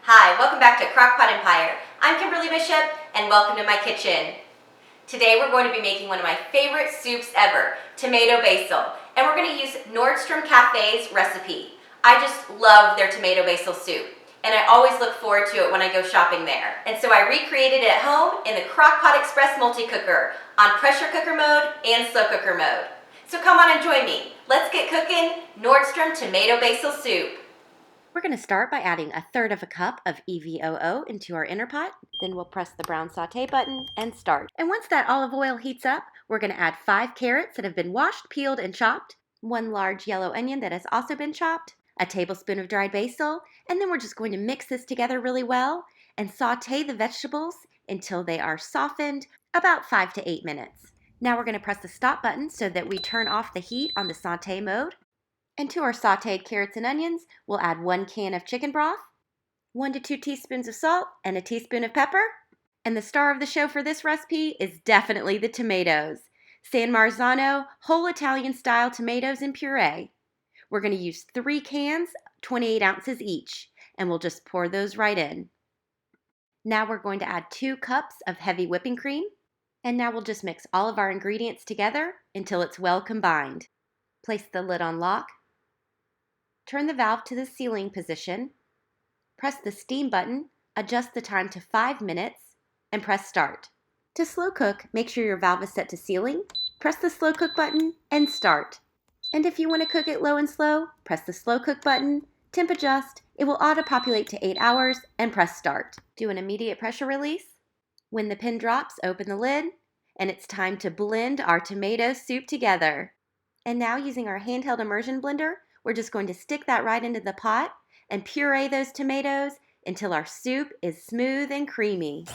Hi, welcome back to Crock-Pot Empire. I'm Kimberly Bishop, and welcome to my kitchen. Today we're going to be making one of my favorite soups ever, tomato basil, and we're going to use Nordstrom Cafe's recipe. I just love their tomato basil soup, and I always look forward to it when I go shopping there. And so I recreated it at home in the Crock-Pot Express multi-cooker on pressure cooker mode and slow cooker mode. So come on and join me. Let's get cooking Nordstrom tomato basil soup. We're going to start by adding 1/3 cup of EVOO into our inner pot. Then we'll press the brown saute button and start. And once that olive oil heats up, we're going to add 5 carrots that have been washed, peeled, and chopped, 1 large yellow onion that has also been chopped, a tablespoon of dried basil, and then we're just going to mix this together really well and saute the vegetables until they are softened, about 5 to 8 minutes. Now we're going to press the stop button so that we turn off the heat on the saute mode. And to our sauteed carrots and onions, we'll add 1 can of chicken broth, 1 to 2 teaspoons of salt, and a teaspoon of pepper. And the star of the show for this recipe is definitely the tomatoes. San Marzano whole Italian style tomatoes in puree. We're going to use 3 cans, 28 ounces each, and we'll just pour those right in. Now we're going to add 2 cups of heavy whipping cream. And now we'll just mix all of our ingredients together until it's well combined. Place the lid on lock. Turn the valve to the sealing position, press the steam button, adjust the time to 5 minutes, and press start. To slow cook, make sure your valve is set to sealing, press the slow cook button, and start. And if you want to cook it low and slow, press the slow cook button, temp adjust, it will auto-populate to 8 hours, and press start. Do an immediate pressure release. When the pin drops, open the lid, and it's time to blend our tomato soup together. And now using our handheld immersion blender, we're just going to stick that right into the pot and puree those tomatoes until our soup is smooth and creamy.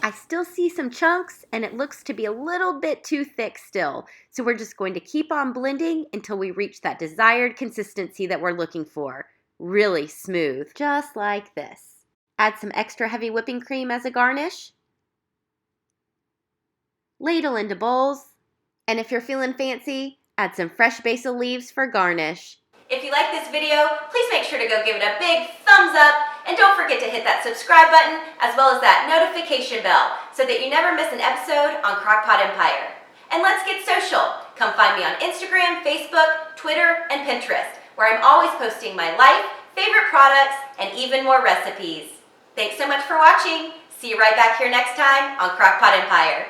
I still see some chunks and it looks to be a little bit too thick still. So we're just going to keep on blending until we reach that desired consistency that we're looking for. Really smooth, just like this. Add some extra heavy whipping cream as a garnish. Ladle into bowls. And if you're feeling fancy, add some fresh basil leaves for garnish. If you like this video, please make sure to go give it a big thumbs up. And don't forget to hit that subscribe button as well as that notification bell so that you never miss an episode on Crock-Pot Empire. And let's get social. Come find me on Instagram, Facebook, Twitter, and Pinterest, where I'm always posting my life, favorite products, and even more recipes. Thanks so much for watching. See you right back here next time on Crock-Pot Empire.